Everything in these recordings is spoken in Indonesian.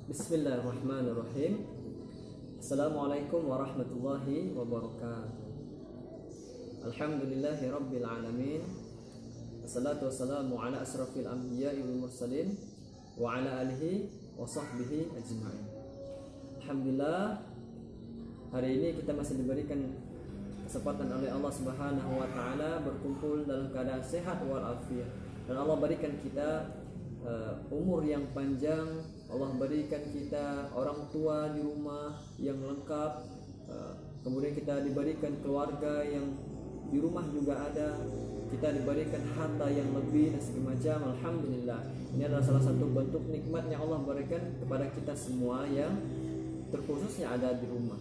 Bismillahirrahmanirrahim. Assalamualaikum warahmatullahi wabarakatuh. Alhamdulillahi rabbil alamin. Wassalatu wassalamu ala asrafil anbiya'i wal mursalin wa ala alihi wa sahbihi ajma'in. Alhamdulillah, hari ini kita masih diberikan kesempatan oleh Allah Subhanahu wa taala berkumpul dalam keadaan sehat walafiat, dan Allah berikan kita umur yang panjang. Allah berikan kita orang tua di rumah yang lengkap, kemudian kita diberikan keluarga yang di rumah juga ada, kita diberikan harta yang lebih dan segala macam. Alhamdulillah, ini adalah salah satu bentuk nikmat yang Allah berikan kepada kita semua yang terkhususnya ada di rumah.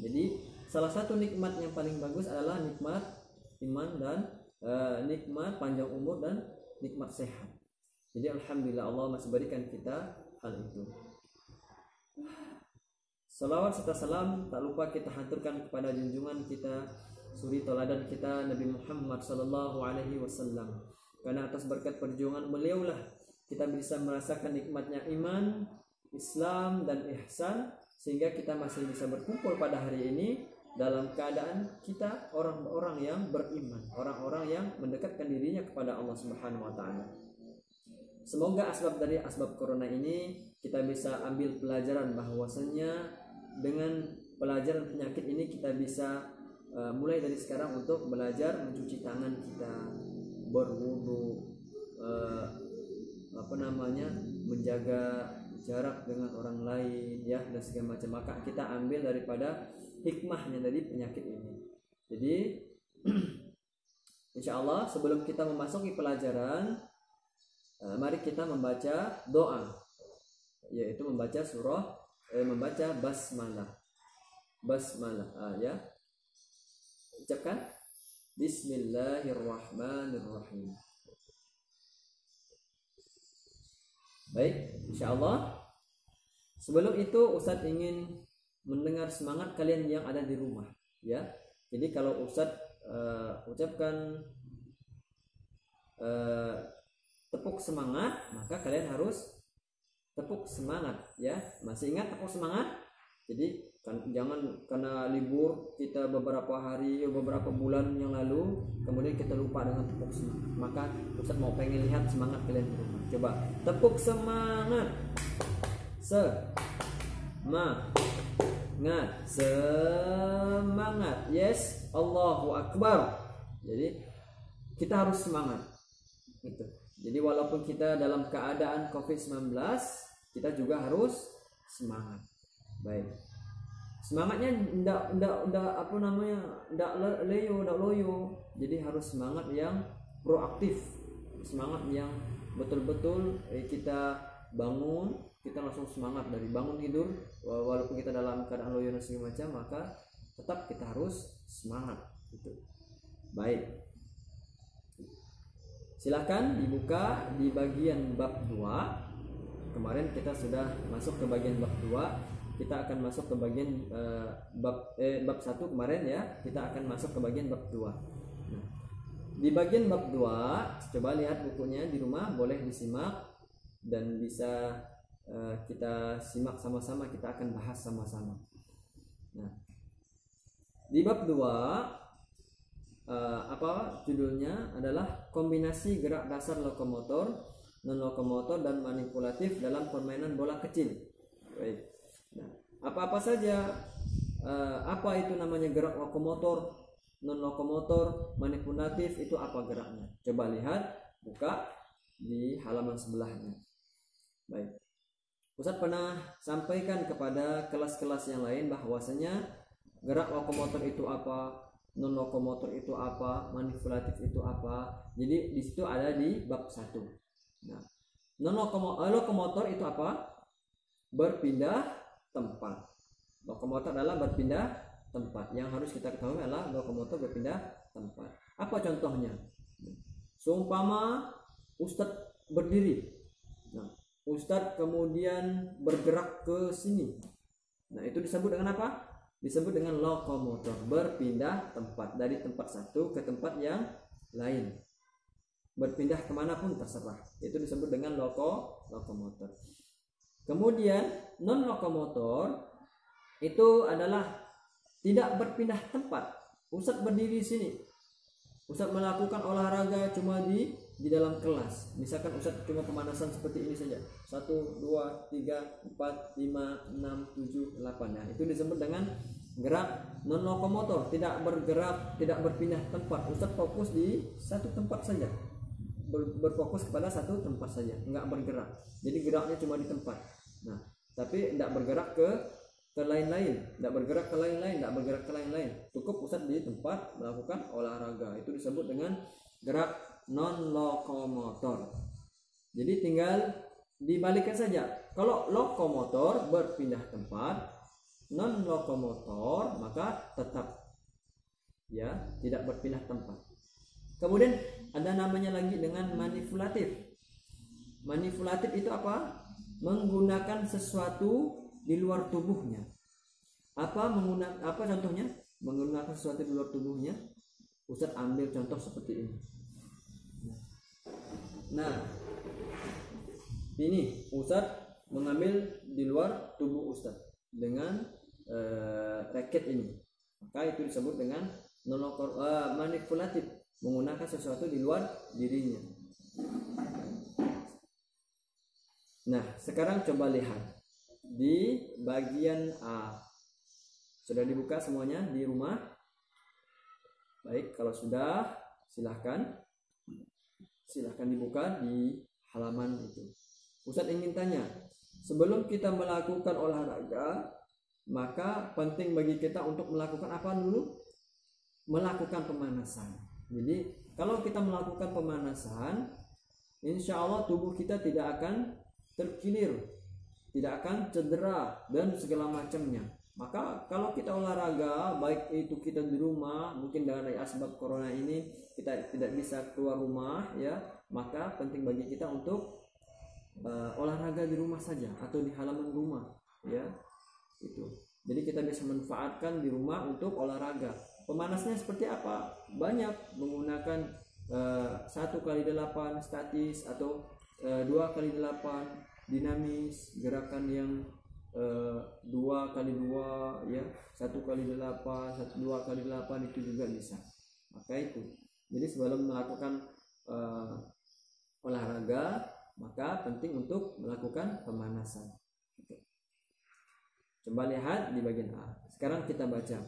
Jadi salah satu nikmat yang paling bagus adalah nikmat iman dan nikmat panjang umur dan nikmat sehat. Jadi alhamdulillah Allah masih berikan kita hal itu. Salawat serta salam tak lupa kita haturkan kepada junjungan kita, suri teladan kita, Nabi Muhammad sallallahu alaihi wasallam. Karena atas berkat perjuangan beliaulah kita bisa merasakan nikmatnya iman, Islam dan ihsan, sehingga kita masih bisa berkumpul pada hari ini dalam keadaan kita orang-orang yang beriman, orang-orang yang mendekatkan dirinya kepada Allah Subhanahu wa taala. Semoga dari asbab corona ini kita bisa ambil pelajaran bahwasanya dengan pelajaran penyakit ini kita bisa mulai dari sekarang untuk belajar mencuci tangan kita, berwudu, menjaga jarak dengan orang lain, ya, dan segala macam. Maka kita ambil daripada hikmahnya dari penyakit ini. Jadi insya Allah sebelum kita memasuki pelajaran, mari kita membaca doa, yaitu membaca membaca basmalah. Ya. Ucapkan Bismillahirrahmanirrahim. Baik, insyaallah. Sebelum itu Ustadz ingin mendengar semangat kalian yang ada di rumah, ya. Jadi kalau Ustadz ucapkan tepuk semangat, maka kalian harus tepuk semangat, ya. Masih ingat tepuk semangat? Jadi jangan karena libur kita beberapa hari, beberapa bulan yang lalu, kemudian kita lupa dengan tepuk semangat. Maka Ustaz mau pengen lihat semangat kalian di rumah. Coba tepuk semangat. Semangat. Yes, Allahu Akbar. Jadi kita harus semangat. Gitu. Jadi walaupun kita dalam keadaan COVID-19, kita juga harus semangat. Baik. Semangatnya ndak loyo. Jadi harus semangat yang proaktif. Semangat yang betul-betul kita bangun, kita langsung semangat dari bangun tidur, walaupun kita dalam keadaan loyo dan segala macam, maka tetap kita harus semangat gitu. Baik. Silakan dibuka di bagian bab 2. Kemarin kita sudah masuk ke bagian bab 2. Kita akan masuk ke bagian bab 1 kemarin, ya. Kita akan masuk ke bagian bab 2. Nah, di bagian bab 2, coba lihat bukunya di rumah, boleh disimak dan bisa kita simak sama-sama, kita akan bahas sama-sama. Nah, di bab 2 judulnya adalah kombinasi gerak dasar lokomotor, non-lokomotor dan manipulatif dalam permainan bola kecil. Baik. Nah, apa-apa saja apa itu namanya gerak lokomotor, non-lokomotor, manipulatif, itu apa geraknya? Coba lihat, buka di halaman sebelahnya. Baik. Ustaz pernah sampaikan kepada kelas-kelas yang lain bahwasanya gerak lokomotor itu apa, non lokomotor itu apa, manipulatif itu apa. Jadi di situ ada di bab 1. Nah, lokomotor itu apa? Berpindah tempat. Lokomotor adalah berpindah tempat. Yang harus kita ketahui adalah lokomotor berpindah tempat. Apa contohnya? Seumpama Ustadz berdiri. Nah, Ustadz kemudian bergerak ke sini. Nah, itu disebut dengan apa? Disebut dengan lokomotor, berpindah tempat dari tempat satu ke tempat yang lain. Berpindah kemanapun terserah. Itu disebut dengan lokomotor. Kemudian non lokomotor itu adalah tidak berpindah tempat. Ustadz berdiri di sini, Ustadz melakukan olahraga cuma di dalam kelas. Misalkan Ustadz cuma pemanasan seperti ini saja, 1, 2, 3, 4, 5, 6, 7, 8. Nah, itu disebut dengan gerak non lokomotor, tidak bergerak, tidak berpindah tempat. Ustadz fokus di satu tempat saja, berfokus kepada satu tempat saja, enggak bergerak. Jadi geraknya cuma di tempat. Nah, tapi tidak bergerak ke lain-lain, tidak bergerak ke lain-lain, tidak bergerak ke lain-lain. Cukup Ustadz di tempat melakukan olahraga. Itu disebut dengan gerak non lokomotor. Jadi tinggal dibalikkan saja. Kalau lokomotor berpindah tempat, non lokomotor maka tetap ya tidak berpindah tempat. Kemudian ada namanya lagi dengan manipulatif. Manipulatif itu apa? Menggunakan sesuatu di luar tubuhnya. Apa contohnya? Menggunakan sesuatu di luar tubuhnya. Ustadz ambil contoh seperti ini. Nah, ini Ustadz mengambil di luar tubuh Ustadz dengan raket ini. Maka itu disebut dengan manipulatif, menggunakan sesuatu di luar dirinya. Nah, sekarang coba lihat di bagian A. Sudah dibuka semuanya di rumah? Baik, kalau sudah silahkan dibuka di halaman itu. Ustadz ingin tanya, sebelum kita melakukan olahraga, maka penting bagi kita untuk melakukan apa dulu? Melakukan pemanasan. Jadi kalau kita melakukan pemanasan, insya Allah tubuh kita tidak akan terkilir, tidak akan cedera dan segala macamnya. Maka kalau kita olahraga, baik itu kita di rumah, mungkin dari asbab corona ini kita tidak bisa keluar rumah ya, maka penting bagi kita untuk olahraga di rumah saja atau di halaman rumah ya. Itu. Jadi kita bisa manfaatkan di rumah untuk olahraga. Pemanasnya seperti apa? Banyak, menggunakan 1x8 statis atau 2x8 dinamis, gerakan yang 2x2 ya, 1x8, 2x8 itu juga bisa. Maka itu. Jadi sebelum melakukan olahraga, maka penting untuk melakukan pemanasan. Oke. Coba lihat di bagian A. Sekarang kita baca.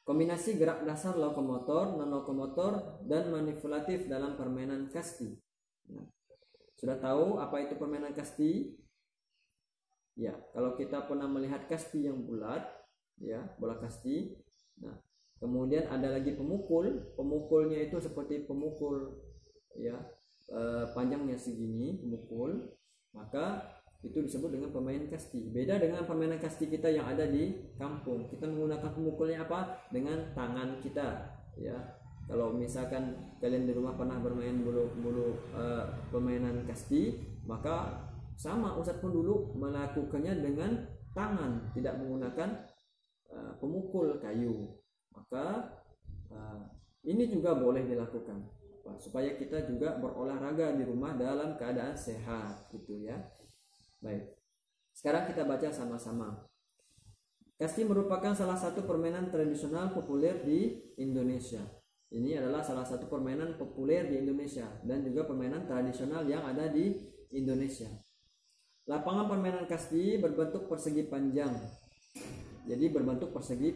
Kombinasi gerak dasar lokomotor, non lokomotor, dan manipulatif dalam permainan kasti. Nah, sudah tahu apa itu permainan kasti? Ya, kalau kita pernah melihat kasti yang bulat, ya, bola kasti. Nah, kemudian ada lagi pemukul. Pemukulnya itu seperti pemukul, ya, panjangnya segini, pemukul. Maka itu disebut dengan pemain kasti. Beda dengan permainan kasti kita yang ada di kampung. Kita menggunakan pemukulnya apa? Dengan tangan kita, ya. Kalau misalkan kalian di rumah pernah bermain permainan kasti, maka sama Ustadz pun dulu melakukannya dengan tangan, tidak menggunakan pemukul kayu. Maka ini juga boleh dilakukan supaya kita juga berolahraga di rumah dalam keadaan sehat, gitu ya. Baik, sekarang kita baca sama-sama. Kasti merupakan salah satu permainan tradisional populer di Indonesia. Ini adalah salah satu permainan populer di Indonesia dan juga permainan tradisional yang ada di Indonesia. Lapangan permainan kasti berbentuk persegi panjang. Jadi berbentuk persegi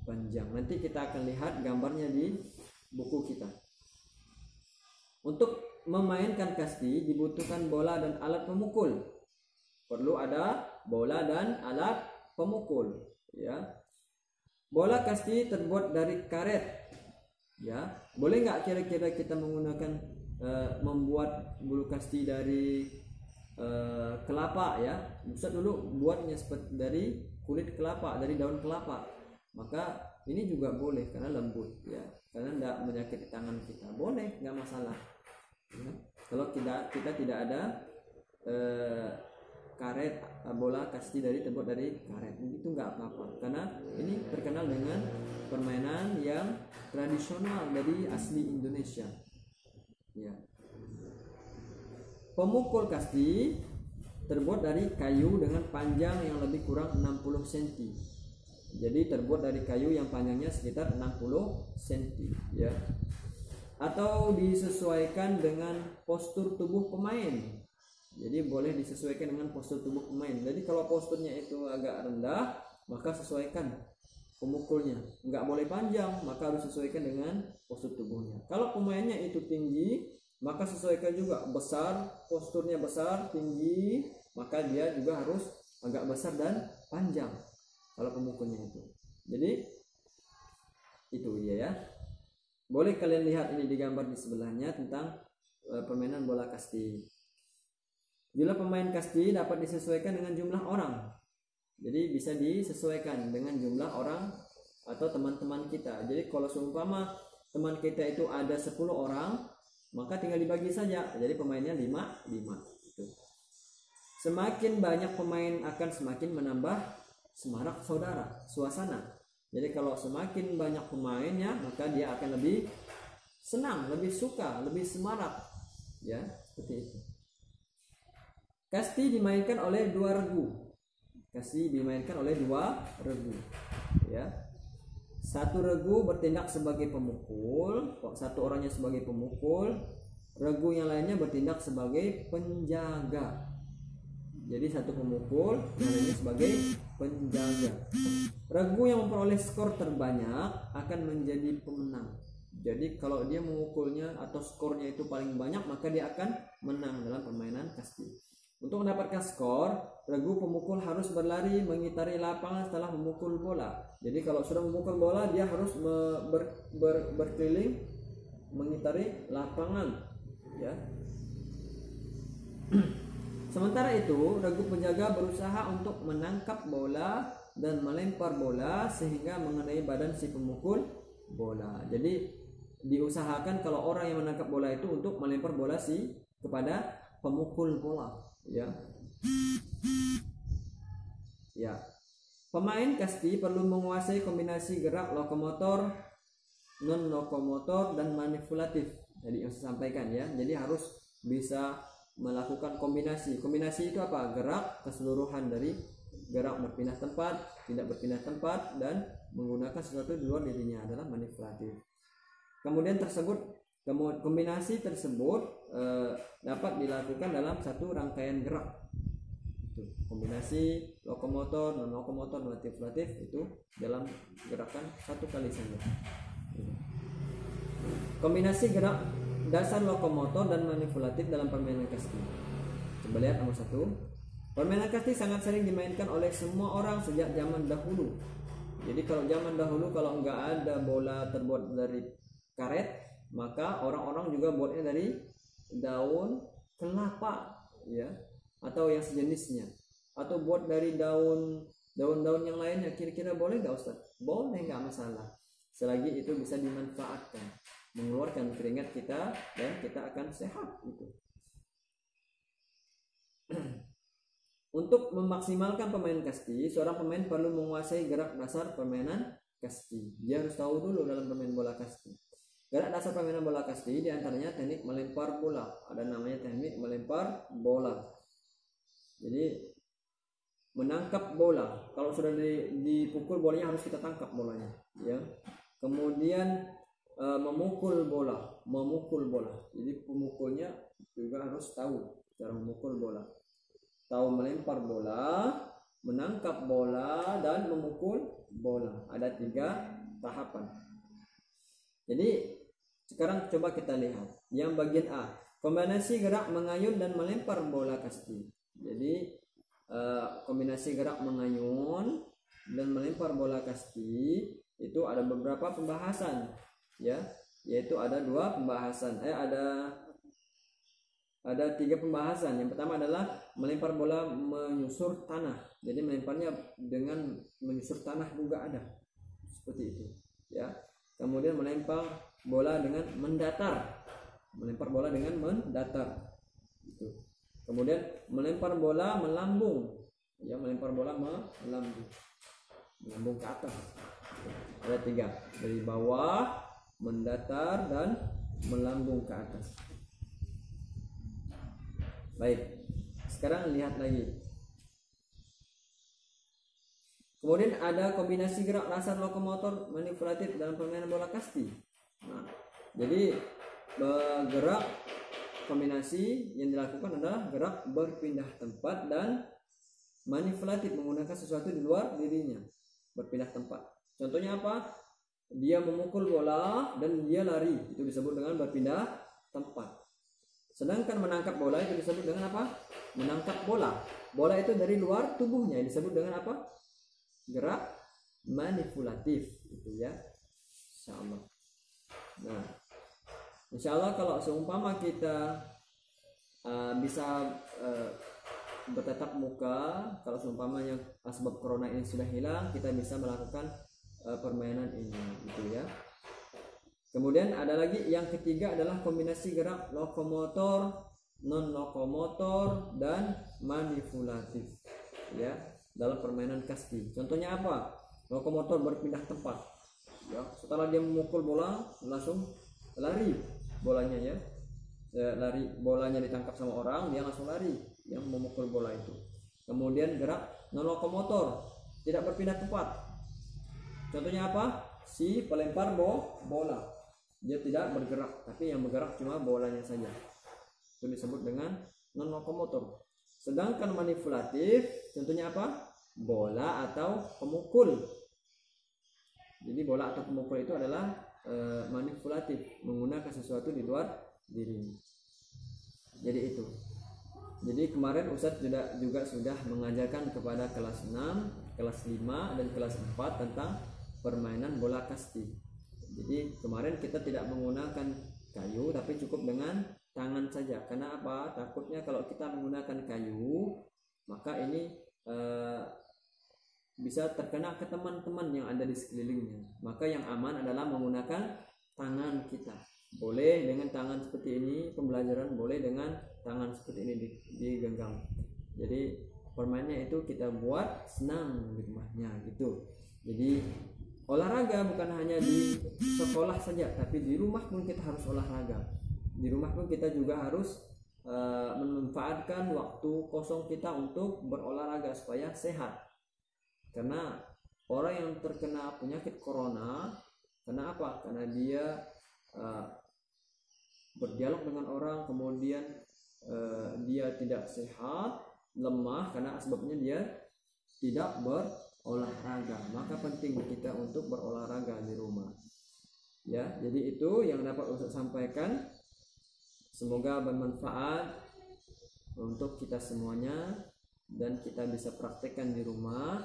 panjang. Nanti kita akan lihat gambarnya di buku kita. Untuk memainkan kasti dibutuhkan bola dan alat pemukul. Perlu ada bola dan alat pemukul, ya. Bola kasti terbuat dari karet, ya. Boleh nggak kira-kira kita menggunakan membuat bulu kasti dari kelapa, ya. Ustadz dulu buatnya seperti dari kulit kelapa, dari daun kelapa. Maka ini juga boleh karena lembut, ya. Karena tidak menyakiti tangan kita, boleh, nggak masalah. Ya. Kalau kita tidak ada karet, bola kasti terbuat dari karet, itu nggak apa-apa karena ini terkenal dengan permainan yang tradisional dari asli Indonesia, ya. Pemukul kasti terbuat dari kayu dengan panjang yang lebih kurang 60 cm. Jadi terbuat dari kayu yang panjangnya sekitar 60 cm ya. Atau disesuaikan dengan postur tubuh pemain. Jadi boleh disesuaikan dengan postur tubuh pemain. Jadi kalau posturnya itu agak rendah, maka sesuaikan pemukulnya. Nggak boleh panjang, maka harus sesuaikan dengan postur tubuhnya. Kalau pemainnya itu tinggi, maka sesuaikan juga. Besar, posturnya besar, tinggi, maka dia juga harus agak besar dan panjang kalau pemukulnya itu. Jadi itu dia ya. Boleh kalian lihat ini di gambar di sebelahnya tentang permainan bola kasti. Jumlah pemain kasti dapat disesuaikan dengan jumlah orang. Jadi bisa disesuaikan dengan jumlah orang atau teman-teman kita. Jadi kalau seumpama teman kita itu ada 10 orang, maka tinggal dibagi saja. Jadi pemainnya 5 gitu. Semakin banyak pemain akan semakin menambah semarak suasana. Jadi kalau semakin banyak pemainnya, maka dia akan lebih senang, lebih suka, lebih semarak. Ya, seperti itu. Kasti dimainkan oleh 2 regu. Kasti dimainkan oleh 2 regu. Ya. 1 regu bertindak sebagai pemukul, 1 orangnya sebagai pemukul, regu yang lainnya bertindak sebagai penjaga. Jadi 1 pemukul, yang lainnya sebagai penjaga. Regu yang memperoleh skor terbanyak akan menjadi pemenang. Jadi kalau dia memukulnya atau skornya itu paling banyak, maka dia akan menang dalam permainan kasti. Untuk mendapatkan skor, regu pemukul harus berlari mengitari lapangan setelah memukul bola. Jadi kalau sudah memukul bola, dia harus berkeliling mengitari lapangan, ya. Sementara itu, regu penjaga berusaha untuk menangkap bola dan melempar bola sehingga mengenai badan si pemukul bola. Jadi diusahakan kalau orang yang menangkap bola itu untuk melempar bola kepada pemukul bola, ya. Ya. Pemain kasti perlu menguasai kombinasi gerak lokomotor, non lokomotor dan manipulatif. Jadi yang saya sampaikan ya. Jadi harus bisa melakukan kombinasi. Kombinasi itu apa? Gerak keseluruhan dari gerak berpindah tempat, tidak berpindah tempat, dan menggunakan sesuatu di luar dirinya adalah manipulatif. Kemudian kombinasi tersebut dapat dilakukan dalam satu rangkaian gerak. Kombinasi lokomotor, non lokomotor, manipulatif itu dalam gerakan satu kali saja. Kombinasi gerak dasar lokomotor dan manipulatif dalam permainan kasti. Coba lihat nomor 1. Permainan kasti sangat sering dimainkan oleh semua orang sejak zaman dahulu. Jadi kalau zaman dahulu kalau nggak ada bola terbuat dari karet, maka orang-orang juga buatnya dari daun kelapa, ya, atau yang sejenisnya, atau buat dari daun-daun yang lainnya. Kira-kira boleh nggak Ustaz? Boleh, nggak masalah, selagi itu bisa dimanfaatkan, mengeluarkan keringat kita dan kita akan sehat gitu. Untuk memaksimalkan permainan kasti, seorang pemain perlu menguasai gerak dasar permainan kasti. Dia harus tahu dulu dalam permainan bola kasti. Gerak dasar permainan bola kasti diantaranya teknik melempar bola. Ada namanya teknik melempar bola. Jadi menangkap bola. Kalau sudah dipukul bolanya harus kita tangkap bolanya, ya. Kemudian memukul bola. Jadi pemukulnya juga harus tahu cara memukul bola. Tahu melempar bola, menangkap bola, dan memukul bola. Ada 3 tahapan. Jadi sekarang coba kita lihat yang bagian A, kombinasi gerak mengayun dan melempar bola kasti. Jadi kombinasi gerak mengayun dan melempar bola kasti itu ada beberapa pembahasan, ya, yaitu ada 2 pembahasan. Ada 3 pembahasan. Yang pertama adalah melempar bola menyusur tanah. Jadi melemparnya dengan menyusur tanah juga ada. Seperti itu, ya. Kemudian melempar bola dengan mendatar. Gitu. Kemudian melempar bola melambung. Ya, melempar bola melambung. Melambung ke atas. Ada 3. Dari bawah, mendatar, dan melambung ke atas. Baik, sekarang lihat lagi. Kemudian ada kombinasi gerak dasar lokomotor manipulatif dalam permainan bola kasti. Nah, jadi gerak kombinasi yang dilakukan adalah gerak berpindah tempat dan manipulatif, menggunakan sesuatu di luar dirinya, berpindah tempat. Contohnya apa? Dia memukul bola dan dia lari, itu disebut dengan berpindah tempat. Sedangkan menangkap bola itu disebut dengan apa? Menangkap bola. Bola itu dari luar tubuhnya, disebut dengan apa? Gerak manipulatif, gitu ya. Insyaallah. Nah, insyaallah kalau seumpama kita bisa bertatap muka, kalau seumpamanya asbab corona ini sudah hilang, kita bisa melakukan permainan ini, gitu ya. Kemudian ada lagi yang ketiga adalah kombinasi gerak lokomotor, non lokomotor dan manipulatif, ya, dalam permainan kasti. Contohnya apa? Lokomotor berpindah tempat, ya, setelah dia memukul bola langsung lari bolanya, ya, lari, bolanya ditangkap sama orang, dia langsung lari yang memukul bola itu. Kemudian gerak non lokomotor, tidak berpindah tempat. Contohnya apa? Si pelempar bola, dia tidak bergerak, tapi yang bergerak cuma bolanya saja, itu disebut dengan non lokomotor. Sedangkan manipulatif contohnya apa? Bola atau pemukul. Jadi bola atau pemukul itu adalah manipulatif, menggunakan sesuatu di luar diri. Jadi itu. Jadi kemarin Ustadz juga sudah mengajarkan kepada kelas 6, kelas 5 dan kelas 4 tentang permainan bola kasti. Jadi kemarin kita tidak menggunakan kayu, tapi cukup dengan tangan saja. Karena apa? Takutnya kalau kita menggunakan kayu, maka ini bisa terkena ke teman-teman yang ada di sekelilingnya. Maka yang aman adalah menggunakan tangan kita. Boleh dengan tangan seperti ini pembelajaran, boleh dengan tangan seperti ini digenggam. Jadi permainannya itu kita buat senang di rumahnya, gitu. Jadi olahraga bukan hanya di sekolah saja, tapi di rumah pun kita harus olahraga. Di rumah pun kita juga harus memanfaatkan waktu kosong kita untuk berolahraga supaya sehat. Karena orang yang terkena penyakit corona, karena apa? Karena dia berdialog dengan orang, kemudian dia tidak sehat, lemah, karena sebabnya dia tidak berolahraga. Maka penting kita untuk berolahraga di rumah, ya. Jadi itu yang dapat Ustaz sampaikan, semoga bermanfaat untuk kita semuanya dan kita bisa praktekkan di rumah,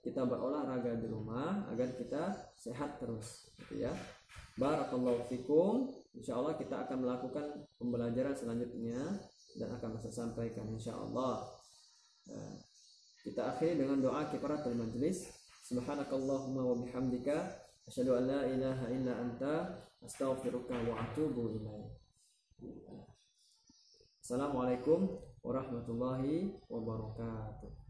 kita berolahraga di rumah agar kita sehat terus, gitu ya. Barakallahu fikum. Insyaallah kita akan melakukan pembelajaran selanjutnya dan akan saya sampaikan insyaallah. Kita akhiri dengan doa kifaratul majlis. Subhanakallahumma wa bihamdika asyhadu an la ilaha illa anta astaghfiruka wa atubu ilaik. Assalamualaikum warahmatullahi wabarakatuh.